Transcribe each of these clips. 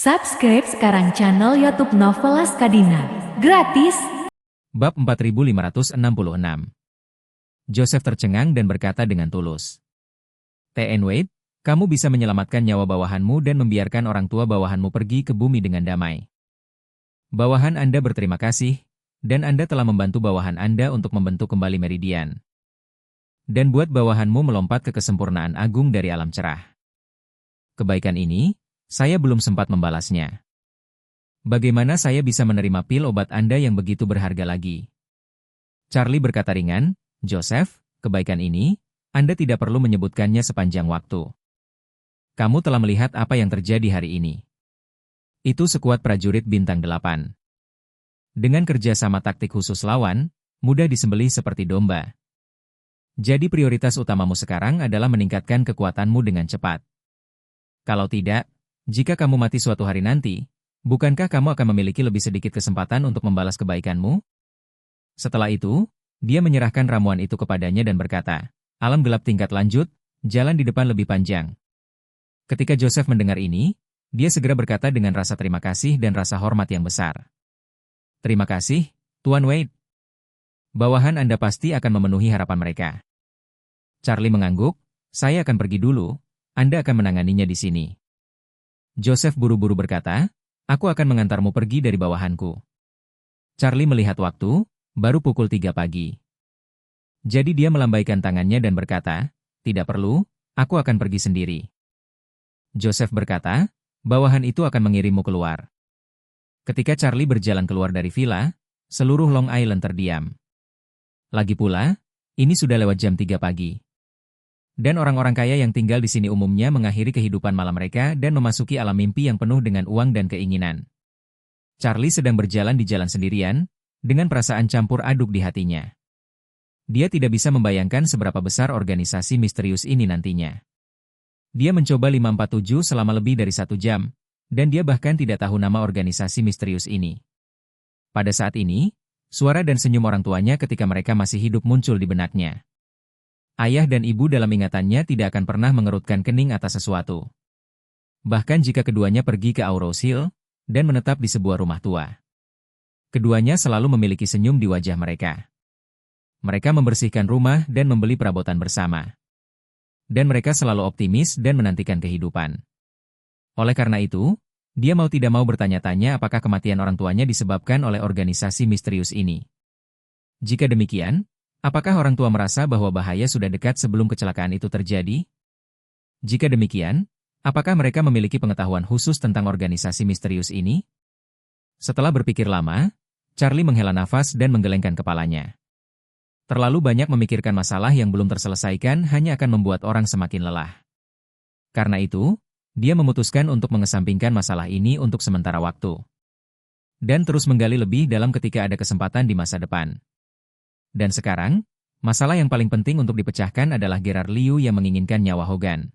Subscribe sekarang channel YouTube Novelas Kadina. Gratis. Bab 4566. Joseph tercengang dan berkata dengan tulus. T.N. Wade, kamu bisa menyelamatkan nyawa bawahanmu dan membiarkan orang tua bawahanmu pergi ke bumi dengan damai. Bawahan Anda berterima kasih, dan Anda telah membantu bawahan Anda untuk membentuk kembali Meridian. Dan buat bawahanmu melompat ke kesempurnaan agung dari alam cerah. Kebaikan ini, saya belum sempat membalasnya. Bagaimana saya bisa menerima pil obat Anda yang begitu berharga lagi? Charlie berkata ringan, Joseph, kebaikan ini, Anda tidak perlu menyebutkannya sepanjang waktu. Kamu telah melihat apa yang terjadi hari ini. Itu sekuat prajurit bintang 8. Dengan kerjasama taktik khusus lawan, mudah disembelih seperti domba. Jadi prioritas utamamu sekarang adalah meningkatkan kekuatanmu dengan cepat. Kalau tidak, jika kamu mati suatu hari nanti, bukankah kamu akan memiliki lebih sedikit kesempatan untuk membalas kebaikanmu? Setelah itu, dia menyerahkan ramuan itu kepadanya dan berkata, alam gelap tingkat lanjut, jalan di depan lebih panjang. Ketika Joseph mendengar ini, dia segera berkata dengan rasa terima kasih dan rasa hormat yang besar. Terima kasih, Tuan Wade. Bawahan Anda pasti akan memenuhi harapan mereka. Charlie mengangguk, saya akan pergi dulu, Anda akan menanganinya di sini. Joseph buru-buru berkata, aku akan mengantarmu pergi dari bawahanku. Charlie melihat waktu, baru pukul 3 pagi. Jadi dia melambaikan tangannya dan berkata, tidak perlu, aku akan pergi sendiri. Joseph berkata, bawahan itu akan mengirimmu keluar. Ketika Charlie berjalan keluar dari villa, seluruh Long Island terdiam. Lagi pula, ini sudah lewat jam 3 pagi. Dan orang-orang kaya yang tinggal di sini umumnya mengakhiri kehidupan malam mereka dan memasuki alam mimpi yang penuh dengan uang dan keinginan. Charlie sedang berjalan di jalan sendirian, dengan perasaan campur aduk di hatinya. Dia tidak bisa membayangkan seberapa besar organisasi misterius ini nantinya. Dia mencoba 547 selama lebih dari 1 jam, dan dia bahkan tidak tahu nama organisasi misterius ini. Pada saat ini, suara dan senyum orang tuanya ketika mereka masih hidup muncul di benaknya. Ayah dan ibu dalam ingatannya tidak akan pernah mengerutkan kening atas sesuatu. Bahkan jika keduanya pergi ke Aurous Hill, dan menetap di sebuah rumah tua. Keduanya selalu memiliki senyum di wajah mereka. Mereka membersihkan rumah dan membeli perabotan bersama. Dan mereka selalu optimis dan menantikan kehidupan. Oleh karena itu, dia mau tidak mau bertanya-tanya apakah kematian orang tuanya disebabkan oleh organisasi misterius ini. Jika demikian, apakah orang tua merasa bahwa bahaya sudah dekat sebelum kecelakaan itu terjadi? Jika demikian, apakah mereka memiliki pengetahuan khusus tentang organisasi misterius ini? Setelah berpikir lama, Charlie menghela nafas dan menggelengkan kepalanya. Terlalu banyak memikirkan masalah yang belum terselesaikan hanya akan membuat orang semakin lelah. Karena itu, dia memutuskan untuk mengesampingkan masalah ini untuk sementara waktu. Dan terus menggali lebih dalam ketika ada kesempatan di masa depan. Dan sekarang, masalah yang paling penting untuk dipecahkan adalah Gerard Liu yang menginginkan nyawa Hogan.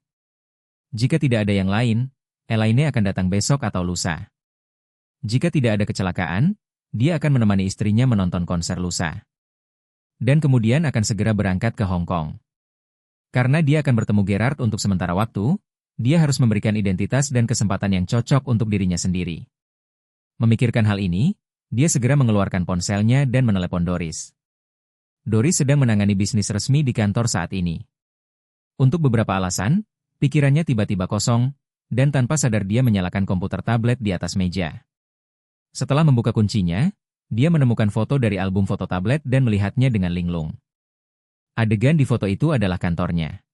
Jika tidak ada yang lain, Elaine akan datang besok atau lusa. Jika tidak ada kecelakaan, dia akan menemani istrinya menonton konser lusa. Dan kemudian akan segera berangkat ke Hong Kong. Karena dia akan bertemu Gerard untuk sementara waktu, dia harus memberikan identitas dan kesempatan yang cocok untuk dirinya sendiri. Memikirkan hal ini, dia segera mengeluarkan ponselnya dan menelepon Doris. Doris sedang menangani bisnis resmi di kantor saat ini. Untuk beberapa alasan, pikirannya tiba-tiba kosong, dan tanpa sadar dia menyalakan komputer tablet di atas meja. Setelah membuka kuncinya, dia menemukan foto dari album foto tablet dan melihatnya dengan linglung. Adegan di foto itu adalah kantornya.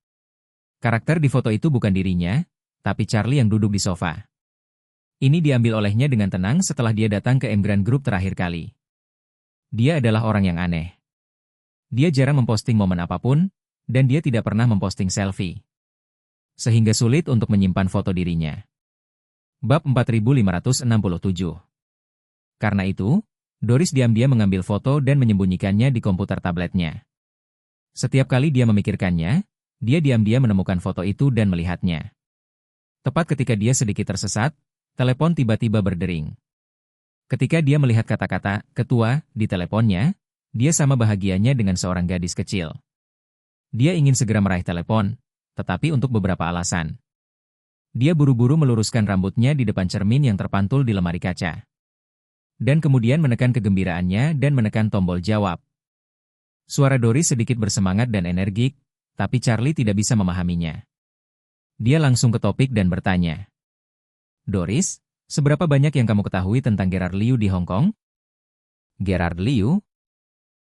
Karakter di foto itu bukan dirinya, tapi Charlie yang duduk di sofa. Ini diambil olehnya dengan tenang setelah dia datang ke Emgrand Group terakhir kali. Dia adalah orang yang aneh. Dia jarang memposting momen apapun, dan dia tidak pernah memposting selfie. Sehingga sulit untuk menyimpan foto dirinya. Bab 4567. Karena itu, Doris diam-diam mengambil foto dan menyembunyikannya di komputer tabletnya. Setiap kali dia memikirkannya, dia diam-diam menemukan foto itu dan melihatnya. Tepat ketika dia sedikit tersesat, telepon tiba-tiba berdering. Ketika dia melihat kata-kata "ketua" di teleponnya, dia sama bahagianya dengan seorang gadis kecil. Dia ingin segera meraih telepon, tetapi untuk beberapa alasan. Dia buru-buru meluruskan rambutnya di depan cermin yang terpantul di lemari kaca. Dan kemudian menekan kegembiraannya dan menekan tombol jawab. Suara Doris sedikit bersemangat dan energik, tapi Charlie tidak bisa memahaminya. Dia langsung ke topik dan bertanya. Doris, seberapa banyak yang kamu ketahui tentang Gerard Liu di Hong Kong? Gerard Liu?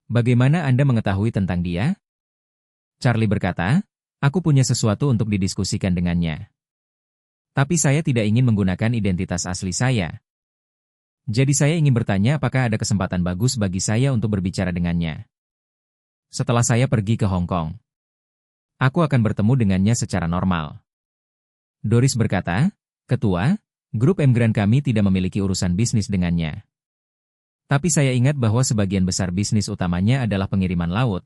Bagaimana Anda mengetahui tentang dia? Charlie berkata, aku punya sesuatu untuk didiskusikan dengannya. Tapi saya tidak ingin menggunakan identitas asli saya. Jadi saya ingin bertanya apakah ada kesempatan bagus bagi saya untuk berbicara dengannya. Setelah saya pergi ke Hong Kong, aku akan bertemu dengannya secara normal. Doris berkata, Ketua, grup Emigran kami tidak memiliki urusan bisnis dengannya. Tapi saya ingat bahwa sebagian besar bisnis utamanya adalah pengiriman laut.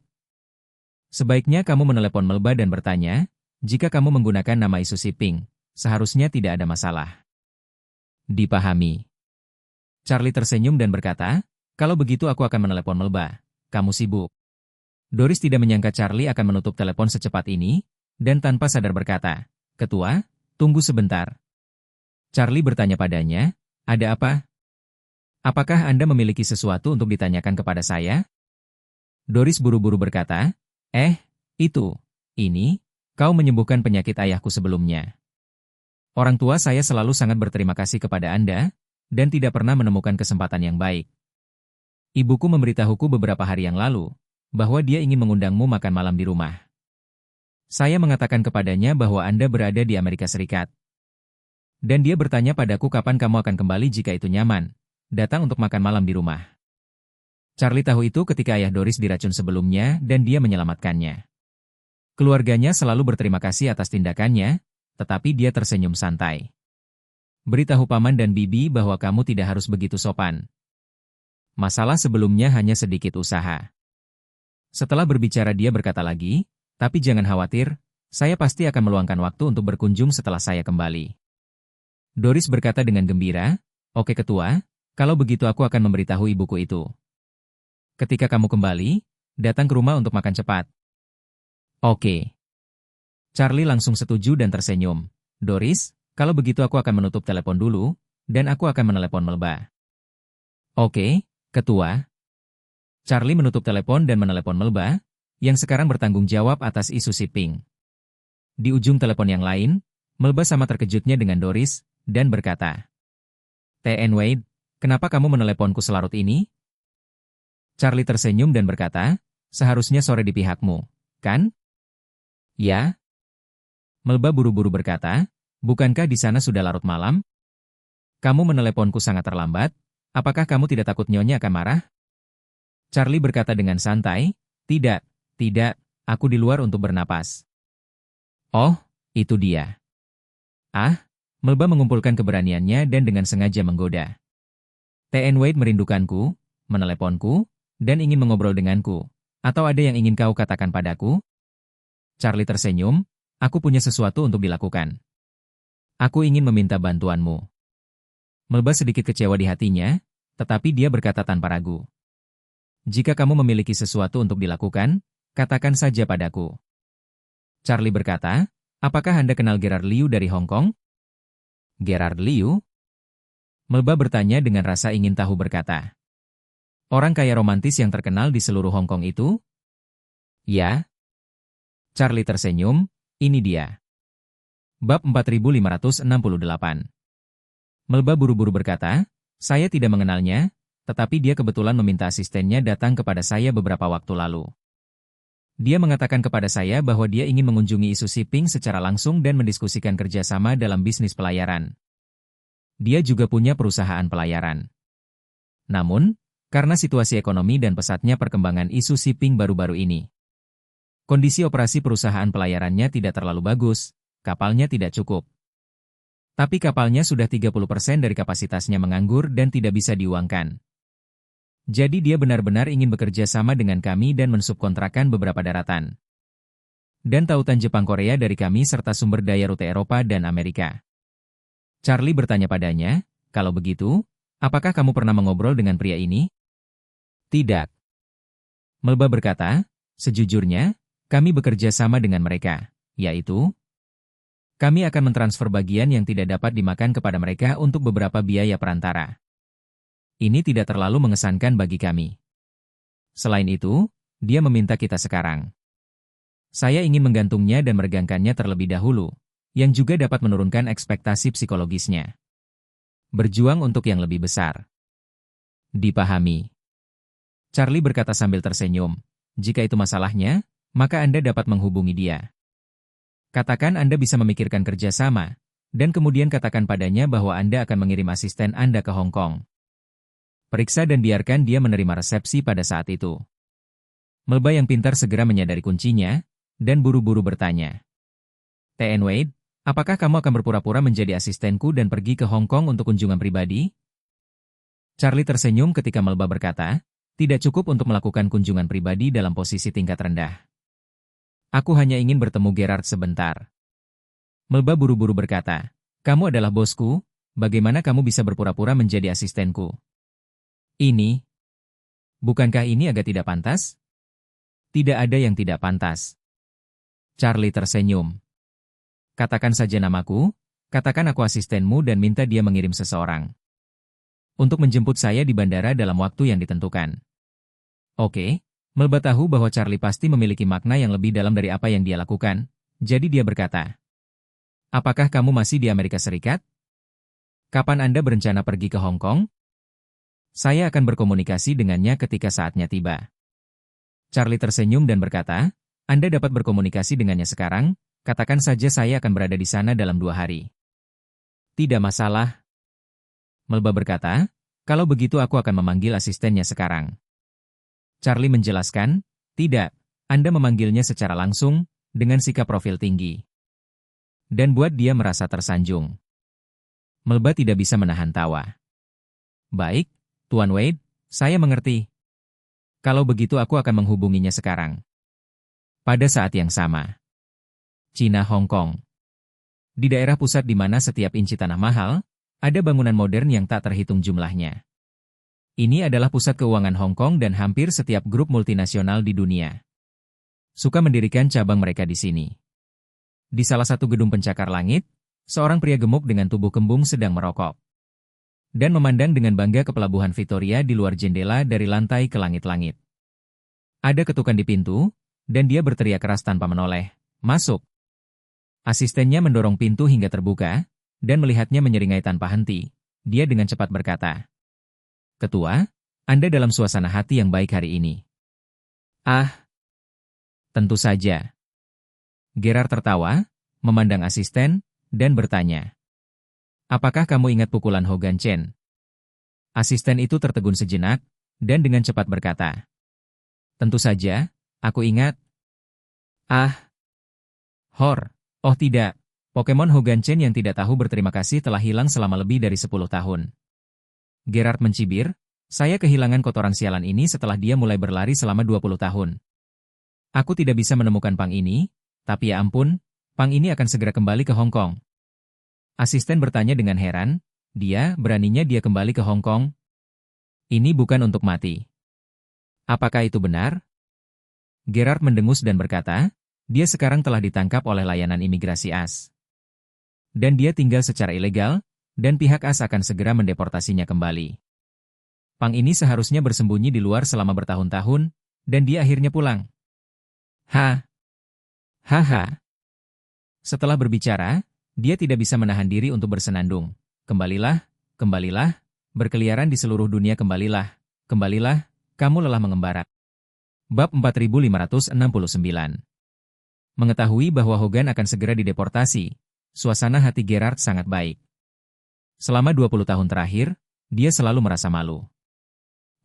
Sebaiknya kamu menelepon Melba dan bertanya, jika kamu menggunakan nama isu shipping, seharusnya tidak ada masalah. Dipahami. Charlie tersenyum dan berkata, kalau begitu aku akan menelepon Melba. Kamu sibuk. Doris tidak menyangka Charlie akan menutup telepon secepat ini, dan tanpa sadar berkata, Ketua, tunggu sebentar. Charlie bertanya padanya, ada apa? Apakah Anda memiliki sesuatu untuk ditanyakan kepada saya? Doris buru-buru berkata, ini, kau menyembuhkan penyakit ayahku sebelumnya. Orang tua saya selalu sangat berterima kasih kepada Anda, dan tidak pernah menemukan kesempatan yang baik. Ibuku memberitahuku beberapa hari yang lalu, bahwa dia ingin mengundangmu makan malam di rumah. Saya mengatakan kepadanya bahwa Anda berada di Amerika Serikat. Dan dia bertanya padaku kapan kamu akan kembali jika itu nyaman, datang untuk makan malam di rumah. Charlie tahu itu ketika ayah Doris diracun sebelumnya dan dia menyelamatkannya. Keluarganya selalu berterima kasih atas tindakannya, tetapi dia tersenyum santai. Beritahu paman dan bibi bahwa kamu tidak harus begitu sopan. Masalah sebelumnya hanya sedikit usaha. Setelah berbicara dia berkata lagi, tapi jangan khawatir, saya pasti akan meluangkan waktu untuk berkunjung setelah saya kembali. Doris berkata dengan gembira, oke ketua, kalau begitu aku akan memberitahu ibuku itu. Ketika kamu kembali, datang ke rumah untuk makan cepat. Oke. Charlie langsung setuju dan tersenyum. Doris, kalau begitu aku akan menutup telepon dulu, dan aku akan menelepon Melba. Oke, ketua. Charlie menutup telepon dan menelepon Melba, yang sekarang bertanggung jawab atas isu shipping. Di ujung telepon yang lain, Melba sama terkejutnya dengan Doris, dan berkata, T.N. Wade, kenapa kamu meneleponku selarut ini? Charlie tersenyum dan berkata, seharusnya sore di pihakmu, kan? Ya. Melba buru-buru berkata, bukankah di sana sudah larut malam? Kamu meneleponku sangat terlambat, apakah kamu tidak takut nyonya akan marah? Charlie berkata dengan santai, tidak, aku di luar untuk bernapas. Oh, itu dia. Melba mengumpulkan keberaniannya dan dengan sengaja menggoda. T.N. Wade merindukanku, meneleponku, dan ingin mengobrol denganku. Atau ada yang ingin kau katakan padaku? Charlie tersenyum, aku punya sesuatu untuk dilakukan. Aku ingin meminta bantuanmu. Melba sedikit kecewa di hatinya, tetapi dia berkata tanpa ragu. Jika kamu memiliki sesuatu untuk dilakukan, katakan saja padaku. Charlie berkata, apakah Anda kenal Gerard Liu dari Hong Kong? Gerard Liu? Melba bertanya dengan rasa ingin tahu berkata. Orang kaya romantis yang terkenal di seluruh Hong Kong itu? Ya. Charlie tersenyum, ini dia. Bab 4568. Melba buru-buru berkata, saya tidak mengenalnya, tetapi dia kebetulan meminta asistennya datang kepada saya beberapa waktu lalu. Dia mengatakan kepada saya bahwa dia ingin mengunjungi isu shipping secara langsung dan mendiskusikan kerjasama dalam bisnis pelayaran. Dia juga punya perusahaan pelayaran. Namun, karena situasi ekonomi dan pesatnya perkembangan isu shipping baru-baru ini, kondisi operasi perusahaan pelayarannya tidak terlalu bagus, kapalnya tidak cukup. Tapi kapalnya sudah 30% dari kapasitasnya menganggur dan tidak bisa diuangkan. Jadi dia benar-benar ingin bekerja sama dengan kami dan mensubkontrakkan beberapa daratan. Dan tautan Jepang-Korea dari kami serta sumber daya rute Eropa dan Amerika. Charlie bertanya padanya, kalau begitu, apakah kamu pernah mengobrol dengan pria ini? Tidak. Melba berkata, sejujurnya, kami bekerja sama dengan mereka, yaitu Kami akan mentransfer bagian yang tidak dapat dimakan kepada mereka untuk beberapa biaya perantara. Ini tidak terlalu mengesankan bagi kami. Selain itu, dia meminta kita sekarang. Saya ingin menggantungnya dan meregangkannya terlebih dahulu, yang juga dapat menurunkan ekspektasi psikologisnya. Berjuang untuk yang lebih besar. Dipahami. Charlie berkata sambil tersenyum. Jika itu masalahnya, maka Anda dapat menghubungi dia. Katakan Anda bisa memikirkan kerjasama, dan kemudian katakan padanya bahwa Anda akan mengirim asisten Anda ke Hong Kong. Periksa dan biarkan dia menerima resepsi pada saat itu. Melba yang pintar segera menyadari kuncinya, dan buru-buru bertanya. T.N. Wade, apakah kamu akan berpura-pura menjadi asistenku dan pergi ke Hong Kong untuk kunjungan pribadi? Charlie tersenyum ketika Melba berkata, tidak cukup untuk melakukan kunjungan pribadi dalam posisi tingkat rendah. Aku hanya ingin bertemu Gerard sebentar. Melba buru-buru berkata, kamu adalah bosku, bagaimana kamu bisa berpura-pura menjadi asistenku? Bukankah ini agak tidak pantas? Tidak ada yang tidak pantas. Charlie tersenyum. Katakan saja namaku, katakan aku asistenmu dan minta dia mengirim seseorang. Untuk menjemput saya di bandara dalam waktu yang ditentukan. Oke, Melba tahu bahwa Charlie pasti memiliki makna yang lebih dalam dari apa yang dia lakukan, jadi dia berkata. Apakah kamu masih di Amerika Serikat? Kapan Anda berencana pergi ke Hong Kong? Saya akan berkomunikasi dengannya ketika saatnya tiba. Charlie tersenyum dan berkata, Anda dapat berkomunikasi dengannya sekarang, katakan saja saya akan berada di sana dalam 2 hari. Tidak masalah. Melba berkata, kalau begitu aku akan memanggil asistennya sekarang. Charlie menjelaskan, tidak, Anda memanggilnya secara langsung, dengan sikap profil tinggi. Dan buat dia merasa tersanjung. Melba tidak bisa menahan tawa. Baik, Tuan Wade, saya mengerti. Kalau begitu aku akan menghubunginya sekarang. Pada saat yang sama. Cina Hong Kong. Di daerah pusat di mana setiap inci tanah mahal, ada bangunan modern yang tak terhitung jumlahnya. Ini adalah pusat keuangan Hong Kong dan hampir setiap grup multinasional di dunia suka mendirikan cabang mereka di sini. Di salah satu gedung pencakar langit, seorang pria gemuk dengan tubuh kembung sedang merokok. Dan memandang dengan bangga ke pelabuhan Victoria di luar jendela dari lantai ke langit-langit. Ada ketukan di pintu, dan dia berteriak keras tanpa menoleh, masuk. Asistennya mendorong pintu hingga terbuka, dan melihatnya menyeringai tanpa henti. Dia dengan cepat berkata, Ketua, Anda dalam suasana hati yang baik hari ini. Ah, tentu saja. Gerard tertawa, memandang asisten, dan bertanya, apakah kamu ingat pukulan Hogan Chen? Asisten itu tertegun sejenak, dan dengan cepat berkata, tentu saja, aku ingat. Ah, oh tidak, Pokemon Hogan Chen yang tidak tahu berterima kasih telah hilang selama lebih dari 10 tahun. Gerard mencibir, saya kehilangan kotoran sialan ini setelah dia mulai berlari selama 20 tahun. Aku tidak bisa menemukan Pang ini, tapi ya ampun, Pang ini akan segera kembali ke Hong Kong. Asisten bertanya dengan heran, beraninya dia kembali ke Hong Kong? Ini bukan untuk mati. Apakah itu benar? Gerard mendengus dan berkata, dia sekarang telah ditangkap oleh layanan imigrasi AS. Dan dia tinggal secara ilegal, dan pihak AS akan segera mendeportasinya kembali. Pang ini seharusnya bersembunyi di luar selama bertahun-tahun, dan dia akhirnya pulang. Haha. Setelah berbicara, dia tidak bisa menahan diri untuk bersenandung. Kembalilah, berkeliaran di seluruh dunia kembalilah, kamu lelah mengembara. Bab 4569. Mengetahui bahwa Hogan akan segera dideportasi, suasana hati Gerard sangat baik. Selama 20 tahun terakhir, dia selalu merasa malu.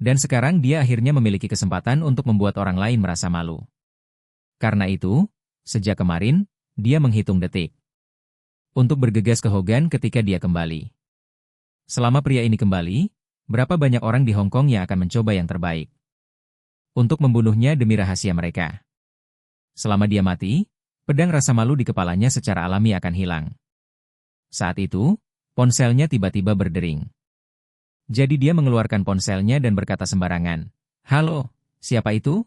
Dan sekarang dia akhirnya memiliki kesempatan untuk membuat orang lain merasa malu. Karena itu, sejak kemarin, dia menghitung detik untuk bergegas ke Hogan ketika dia kembali. Selama pria ini kembali, berapa banyak orang di Hong Kong yang akan mencoba yang terbaik untuk membunuhnya demi rahasia mereka. Selama dia mati, pedang rasa malu di kepalanya secara alami akan hilang. Saat itu, ponselnya tiba-tiba berdering. Jadi dia mengeluarkan ponselnya dan berkata sembarangan, "Halo, siapa itu?"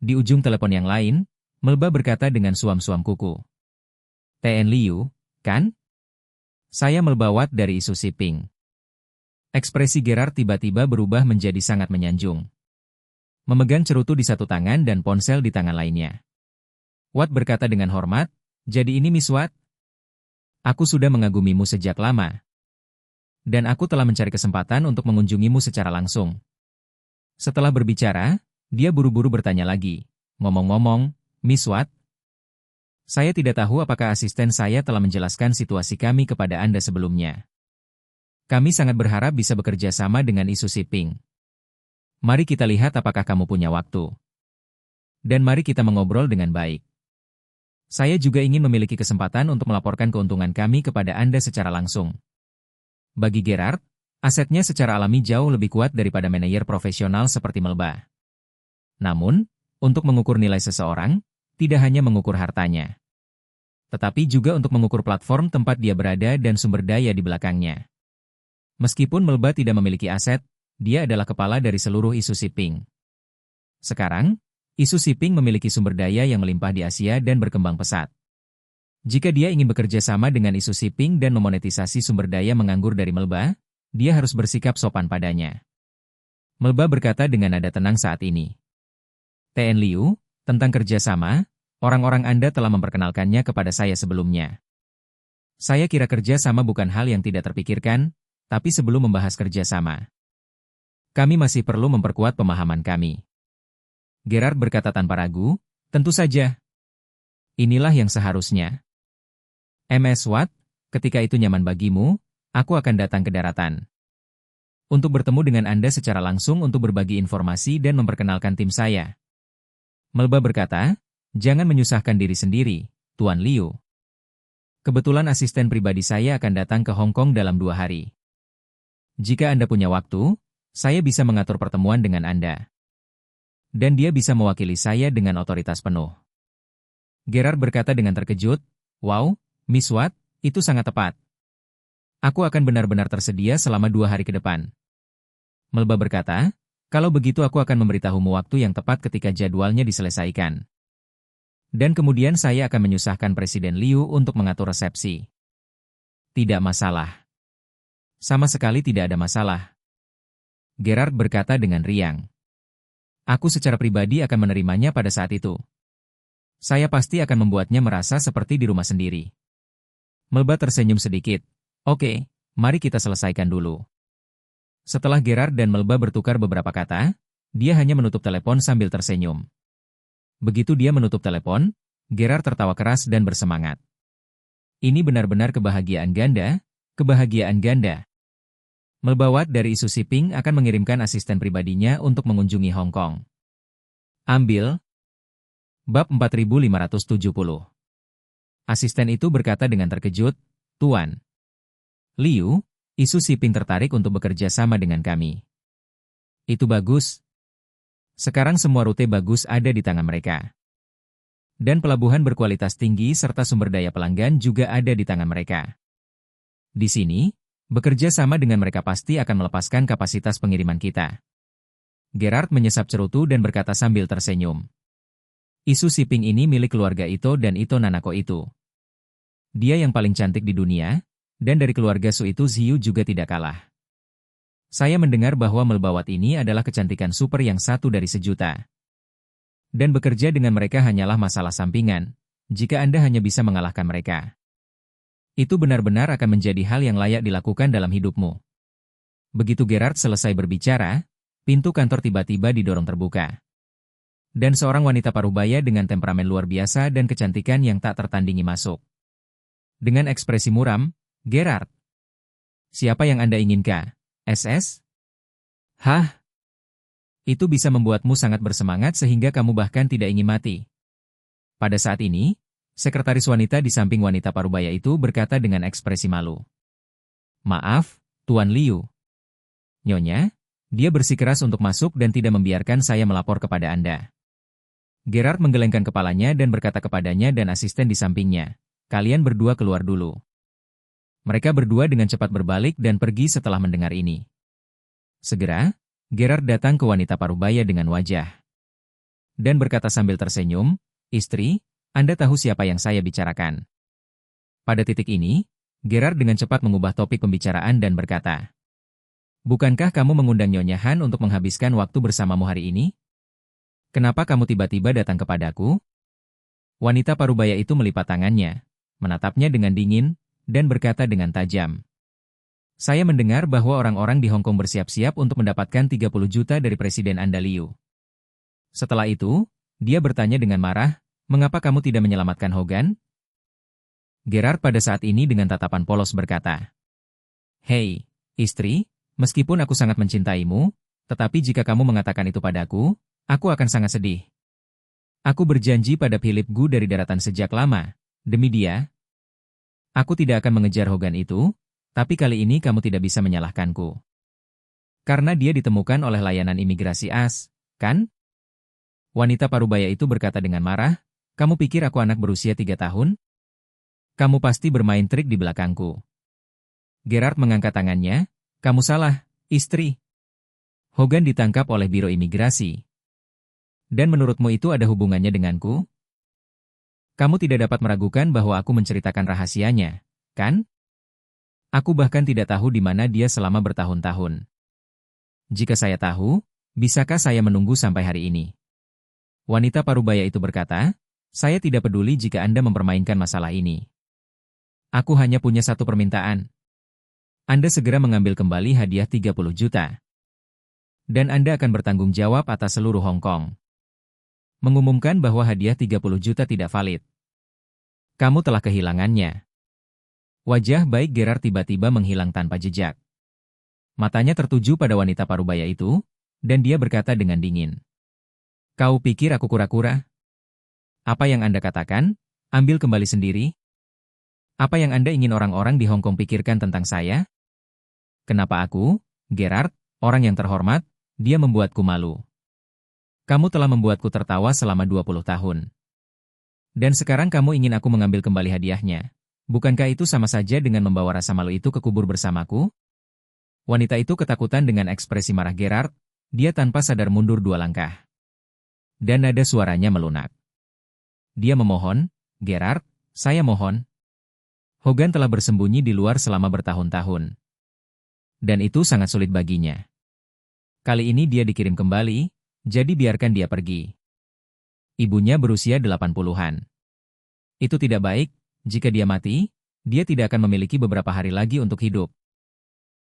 Di ujung telepon yang lain, Melba berkata dengan suam-suam kuku, TN Liu, kan? Saya melbawat dari isu Siping. Ekspresi Gerard tiba-tiba berubah menjadi sangat menyanjung. Memegang cerutu di satu tangan dan ponsel di tangan lainnya. Watt berkata dengan hormat, "Jadi ini Miss Watt? Aku sudah mengagumimu sejak lama. Dan aku telah mencari kesempatan untuk mengunjungimu secara langsung." Setelah berbicara, dia buru-buru bertanya lagi, "Ngomong-ngomong, Miss Watt, saya tidak tahu apakah asisten saya telah menjelaskan situasi kami kepada Anda sebelumnya. Kami sangat berharap bisa bekerja sama dengan isu Siping. Mari kita lihat apakah kamu punya waktu. Dan mari kita mengobrol dengan baik. Saya juga ingin memiliki kesempatan untuk melaporkan keuntungan kami kepada Anda secara langsung." Bagi Gerard, asetnya secara alami jauh lebih kuat daripada manajer profesional seperti Melba. Namun, untuk mengukur nilai seseorang, tidak hanya mengukur hartanya, tetapi juga untuk mengukur platform tempat dia berada dan sumber daya di belakangnya. Meskipun Melba tidak memiliki aset, dia adalah kepala dari seluruh isu Siping. Sekarang, isu Siping memiliki sumber daya yang melimpah di Asia dan berkembang pesat. Jika dia ingin bekerja sama dengan isu Siping dan memonetisasi sumber daya menganggur dari Melba, dia harus bersikap sopan padanya. Melba berkata dengan nada tenang saat ini. "TN Liu, tentang kerjasama, orang-orang Anda telah memperkenalkannya kepada saya sebelumnya. Saya kira kerjasama bukan hal yang tidak terpikirkan, tapi sebelum membahas kerjasama, kami masih perlu memperkuat pemahaman kami." Gerard berkata tanpa ragu, "Tentu saja. Inilah yang seharusnya. MS Watt, ketika itu nyaman bagimu, aku akan datang ke daratan untuk bertemu dengan Anda secara langsung untuk berbagi informasi dan memperkenalkan tim saya." Melba berkata, "Jangan menyusahkan diri sendiri, Tuan Liu. Kebetulan asisten pribadi saya akan datang ke Hong Kong dalam 2 hari. Jika Anda punya waktu, saya bisa mengatur pertemuan dengan Anda. Dan dia bisa mewakili saya dengan otoritas penuh." Gerard berkata dengan terkejut, "Wow, Miss Watt, itu sangat tepat. Aku akan benar-benar tersedia selama 2 hari ke depan." Melba berkata, "Kalau begitu aku akan memberitahumu waktu yang tepat ketika jadwalnya diselesaikan. Dan kemudian saya akan menyusahkan Presiden Liu untuk mengatur resepsi." "Tidak masalah. Sama sekali tidak ada masalah." Gerard berkata dengan riang. "Aku secara pribadi akan menerimanya pada saat itu. Saya pasti akan membuatnya merasa seperti di rumah sendiri." Melba tersenyum sedikit. "Oke, mari kita selesaikan dulu." Setelah Gerard dan Melba bertukar beberapa kata, dia hanya menutup telepon sambil tersenyum. Begitu dia menutup telepon, Gerard tertawa keras dan bersemangat. Ini benar-benar kebahagiaan ganda, kebahagiaan ganda. Melba Watt dari isu Siping akan mengirimkan asisten pribadinya untuk mengunjungi Hong Kong. Ambil. Bab 4570. Asisten itu berkata dengan terkejut, "Tuan Liu, isu Siping tertarik untuk bekerja sama dengan kami." "Itu bagus. Sekarang semua rute bagus ada di tangan mereka. Dan pelabuhan berkualitas tinggi serta sumber daya pelanggan juga ada di tangan mereka. Di sini, bekerja sama dengan mereka pasti akan melepaskan kapasitas pengiriman kita." Gerard menyesap cerutu dan berkata sambil tersenyum. "Isu Siping ini milik keluarga Ito dan Ito Nanako itu. Dia yang paling cantik di dunia, dan dari keluarga Su itu Ziyu juga tidak kalah. Saya mendengar bahwa Melba Watt ini adalah kecantikan super yang satu dari sejuta. Dan bekerja dengan mereka hanyalah masalah sampingan, jika Anda hanya bisa mengalahkan mereka. Itu benar-benar akan menjadi hal yang layak dilakukan dalam hidupmu." Begitu Gerard selesai berbicara, pintu kantor tiba-tiba didorong terbuka. Dan seorang wanita parubaya dengan temperamen luar biasa dan kecantikan yang tak tertandingi masuk. Dengan ekspresi muram, "Gerard, siapa yang Anda inginkan? SS? Hah? Itu bisa membuatmu sangat bersemangat sehingga kamu bahkan tidak ingin mati." Pada saat ini, sekretaris wanita di samping wanita parubaya itu berkata dengan ekspresi malu. "Maaf, Tuan Liu. Nyonya, dia bersikeras untuk masuk dan tidak membiarkan saya melapor kepada Anda." Gerard menggelengkan kepalanya dan berkata kepadanya dan asisten di sampingnya, "Kalian berdua keluar dulu." Mereka berdua dengan cepat berbalik dan pergi setelah mendengar ini. Segera, Gerard datang ke wanita parubaya dengan wajah. Dan berkata sambil tersenyum, "Istri, Anda tahu siapa yang saya bicarakan." Pada titik ini, Gerard dengan cepat mengubah topik pembicaraan dan berkata, "Bukankah kamu mengundang Nyonya Han untuk menghabiskan waktu bersamamu hari ini? Kenapa kamu tiba-tiba datang kepadaku?" Wanita parubaya itu melipat tangannya, menatapnya dengan dingin, dan berkata dengan tajam, "Saya mendengar bahwa orang-orang di Hong Kong bersiap-siap untuk mendapatkan 30 juta dari Presiden Anda Liu." Setelah itu, dia bertanya dengan marah, "Mengapa kamu tidak menyelamatkan Hogan?" Gerard pada saat ini dengan tatapan polos berkata, "Hei, istri, meskipun aku sangat mencintaimu, tetapi jika kamu mengatakan itu padaku, aku akan sangat sedih. Aku berjanji pada Philip Gu dari daratan sejak lama. Demi dia, aku tidak akan mengejar Hogan itu, tapi kali ini kamu tidak bisa menyalahkanku. Karena dia ditemukan oleh layanan imigrasi AS, kan?" Wanita parubaya itu berkata dengan marah, "Kamu pikir aku anak berusia 3 tahun? Kamu pasti bermain trik di belakangku." Gerard mengangkat tangannya, "Kamu salah, istri. Hogan ditangkap oleh Biro Imigrasi. Dan menurutmu itu ada hubungannya denganku? Kamu tidak dapat meragukan bahwa aku menceritakan rahasianya, kan? Aku bahkan tidak tahu di mana dia selama bertahun-tahun. Jika saya tahu, bisakah saya menunggu sampai hari ini?" Wanita parubaya itu berkata, "Saya tidak peduli jika Anda mempermainkan masalah ini. Aku hanya punya satu permintaan. Anda segera mengambil kembali hadiah 30 juta. Dan Anda akan bertanggung jawab atas seluruh Hong Kong. Mengumumkan bahwa hadiah 30 juta tidak valid. Kamu telah kehilangannya." Wajah baik Gerard tiba-tiba menghilang tanpa jejak. Matanya tertuju pada wanita parubaya itu, dan dia berkata dengan dingin, "Kau pikir aku kura-kura? Apa yang Anda katakan, ambil kembali sendiri. Apa yang Anda ingin orang-orang di Hong Kong pikirkan tentang saya? Kenapa aku, Gerard, orang yang terhormat, dia membuatku malu. Kamu telah membuatku tertawa selama 20 tahun. Dan sekarang kamu ingin aku mengambil kembali hadiahnya. Bukankah itu sama saja dengan membawa rasa malu itu ke kubur bersamaku?" Wanita itu ketakutan dengan ekspresi marah Gerard, dia tanpa sadar mundur 2 langkah. Dan nada suaranya melunak. Dia memohon, "Gerard, saya mohon. Hogan telah bersembunyi di luar selama bertahun-tahun. Dan itu sangat sulit baginya. Kali ini dia dikirim kembali, jadi biarkan dia pergi. Ibunya berusia 80-an. Itu tidak baik, jika dia mati, dia tidak akan memiliki beberapa hari lagi untuk hidup.